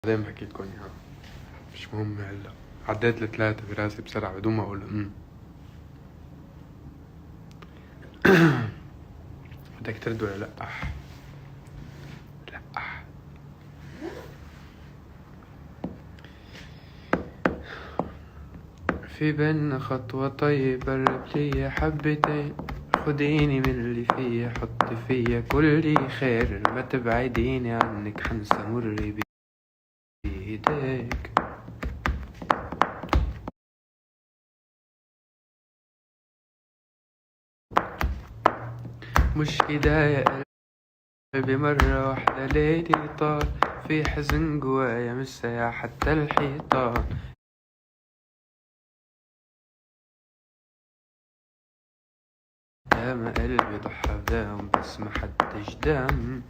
بعدين بحكي لكم اياها. مش مهم هلا. عديت لثلاثة براسي بسرعة بدون ما اقول بدك ترد ولا لا؟ لا. في بينا خطوة طيبة لي حبتين، خديني من اللي فيا حطي فيا كل خير، ما تبعديني عنك حنسى مر بيديك. مش كده يا قلبي، مرة واحدة ليلي طال، في حزن جوايا مش سايع حتى الحيطان. ياما قلبي ضحى بداهم بس ما حدش دام.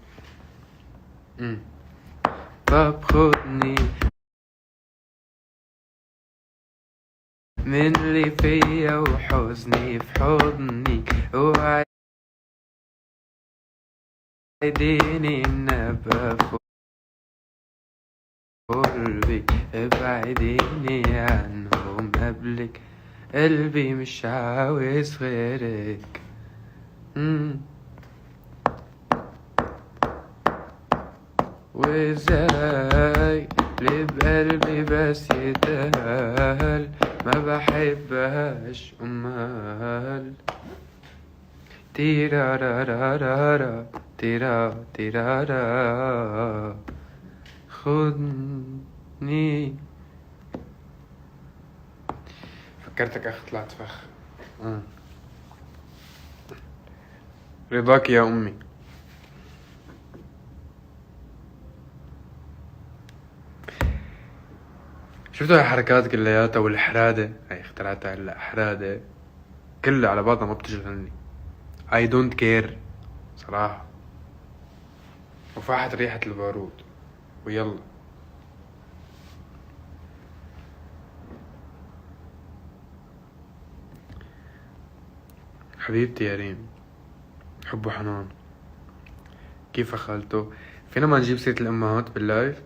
طب خدني من اللي فيا وحزني في حضني، وعديني ان ابقى في قربي، ابعديني عنهم قبلك، قلبي مش عاوز غيرك. وازاي اللي بقلبي بس يتهال، ما بحبهاش امال. تيرارارارا تيرا تيرارا، خدني. فكرتك اخ طلعت فخ. رضاك يا امي. شفتوا هالحركات كلياتها والحرادة هاي اخترعتها هلا، حرادة كلها على بعضها ما بتشغلني. I don't care صراحة. وفاحت ريحة البارود ويلا. حبيبتي يا ريم، حب وحنان، كيف خالته؟ فينا ما نجيب سيرة الأمهات باللايف؟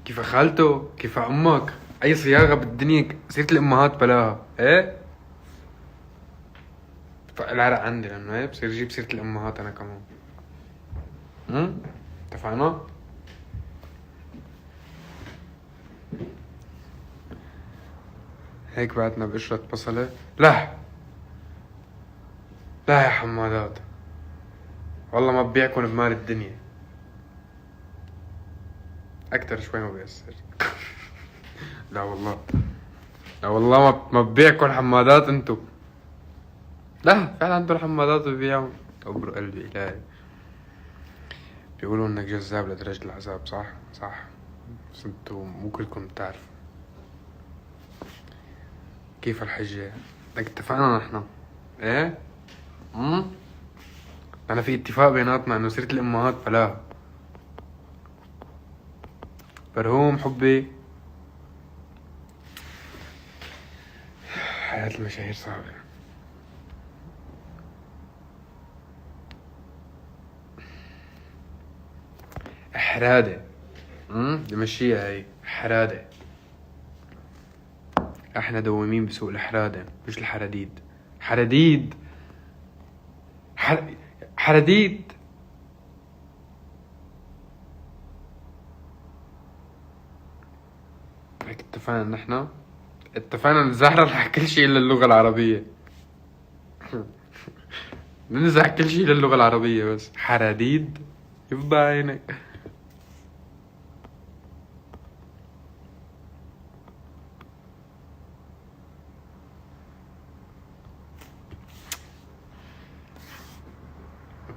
كيف خالته؟ كيف أمك؟ أي صياغة بالدنيا سيرة الأمهات بلاها، إيه؟ العرق عندي لأنه إيه بصير جيب سيرة الأمهات أنا كمان. اتفقنا؟ هيك بعتنا بقشرة بصلة. لا لا يا حمادات، والله ما ببيعكن بمال الدنيا. أكتر شوي ما بيأثر. لا والله، لا والله ما ببيعكن حمادات انتو. لا فعلا دول حمادات ببيعهم. أبرو قلبي إلهي. بيقولوا إنك جذاب لدرجة العذاب، صح؟ صح، بس انتو مو كلكم بتعرفوا. كيف الحجة؟ لك اتفقنا نحن، ايه؟ أنا في اتفاق بيناتنا إنه سيرة الأمهات بلاها. برهوم حبي، حياة المشاهير صعبة. حرادة، نمشيها هي حرادة. احنا دوامين بسوق الحرادة مش الحراديد. حراديد حراديد. هيك اتفقنا نحن، اتفقنا نزحرح على كل شيء الا اللغة العربية. ننزح كل شيء الا اللغة العربية بس. حراديد يفضى عينك.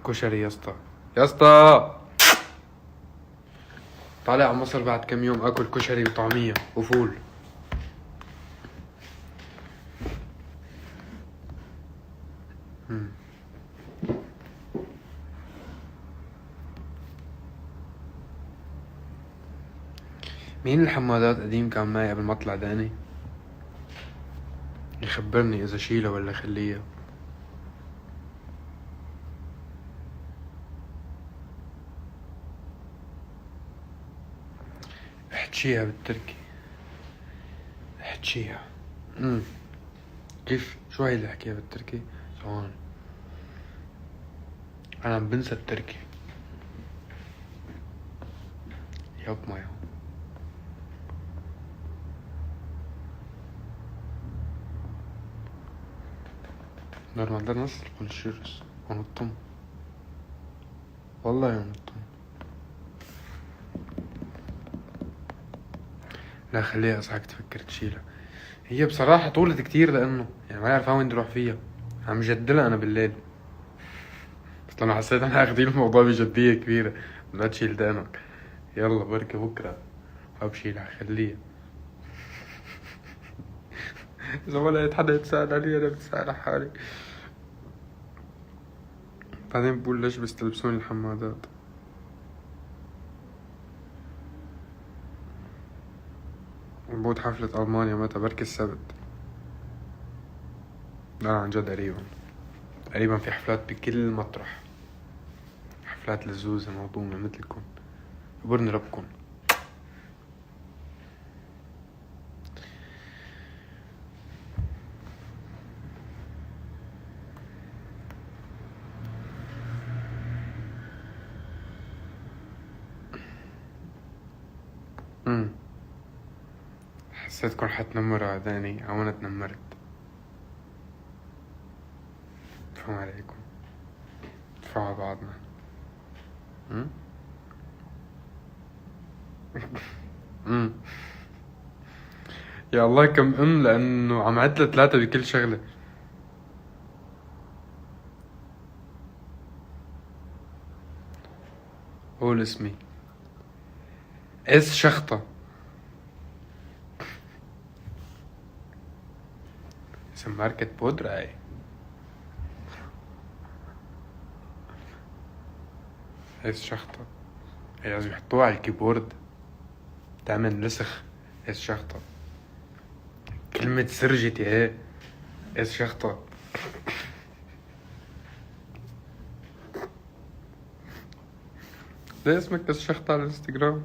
كشري يا اسطى، يا اسطى طالع على مصر بعد كم يوم اكل كشري وطعمية وفول. مين الحمادات قديم كان معي قبل ما اطلع داني؟ يخبرني اذا شيلها ولا خليها. احكيها بالتركي. احكيها. كيف؟ شو هي اللي احكيها بالتركي؟ ثواني، انا عم بنسى التركي. yapma ya. Normalde nasıl konuşuyoruz? Unuttum. Vallahi unuttum. لا خليها اصحك تفكر تشيلها. هي بصراحة طولت كتير لانه يعني ما يعرف وين نروح فيها. عم جدلها انا بالليل، بس انا حسيت انا اخدين الموضوع بجدية كبيرة. لا تشيل دانك، يلا بركة بكرة بشيلها خليها. اذا ما لقيت حدا يتساءل علي انا بتسأل على حالي. بعدين بقول ليش بس تلبسوني الحمادات. بود حفلة ألمانيا متى؟ بركي السبت. لا عن جد قريبا في حفلات بكل مطرح، حفلات لزوزة موضومة مثلكم. يبرني ربكم. حسيتكم حتنمروا عداني أو أنا تنمرت. فهم عليكم، ندفعوا على بعضنا. يا الله كم لأنه عم عدل 3 بكل شغلة. قول اسمي. اس شخطة. اسم ماركة بودرة هاي. اس شخطة هي لازم يحطوها على الكيبورد تعمل نسخ. اس شخطة كلمة سرجتي هي. اس شخطة. ليه اسمك اس شخطة على الانستغرام؟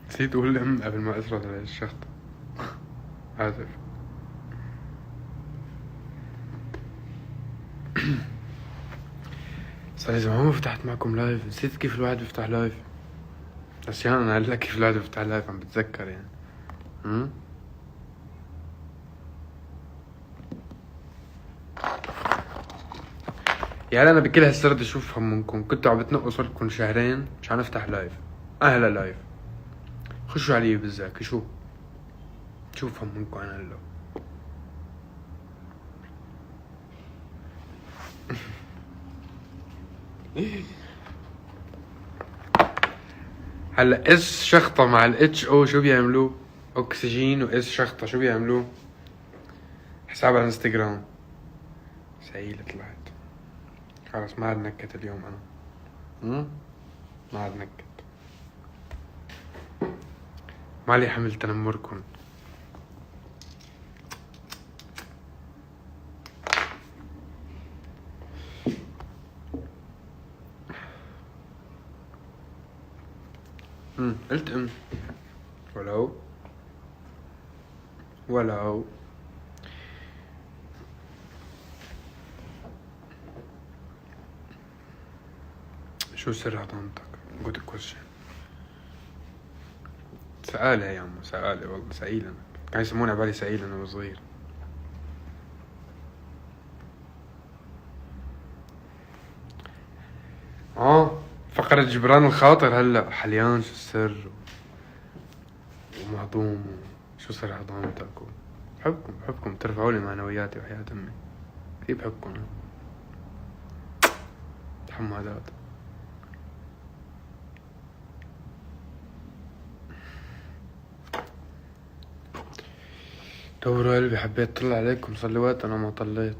نسيت اقول قبل ما اسرد على الشخطة. اسف. صار لي زمان ما فتحت معكم لايف، نسيت كيف الواحد بيفتح لايف. أشياء أنا هلا كيف الواحد بيفتح لايف عم بتذكر يعني. يعني أنا بكل هالسرد أشوفها منكم كنتوا عم بتنقوا صرتكم 2 شهرين مشان أفتح لايف. أهلا لايف خشوا علي بالذاك شوف منكم أنا هلا. هلا اس شخطة مع الاتش او شو بيعملوه؟ اكسجين واس شخطة شو بيعملوه؟ حساب على الانستغرام. سعيلة طلعت. خلاص ما عاد نكت اليوم انا. ما عاد نكت. مالي حمل تنمركم. قلت ولو شو سر عضمتك؟ good question. سألة يا عمو، سألة والله. سئيل أنا كانوا يسموني عبالي سئيل أنا وصغير. فقرة جبران الخاطر هلا حليان. شو السر ومهضوم شو سر عضمتك بحبكم ترفعوا لي معنوياتي وحياة أمي. كيف بحبكم حمادات. دوروا قلبي، حبيت اطلع عليكم. صار لي وقت انا ما طليت.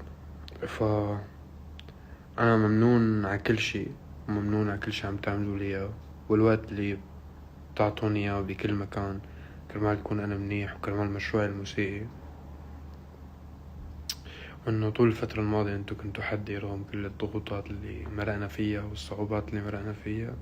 انا ممنون على كل شيء، وممنون على كل شيء عم تعملوا لي اياه، والوقت اللي تعطوني اياه بكل مكان كرمال اكون انا منيح وكرمال مشروعي الموسيقي. وإنه طول الفترة الماضية أنتوا كنتوا حدي رغم كل الضغوطات اللي مرقنا فيها والصعوبات اللي مرقنا فيها.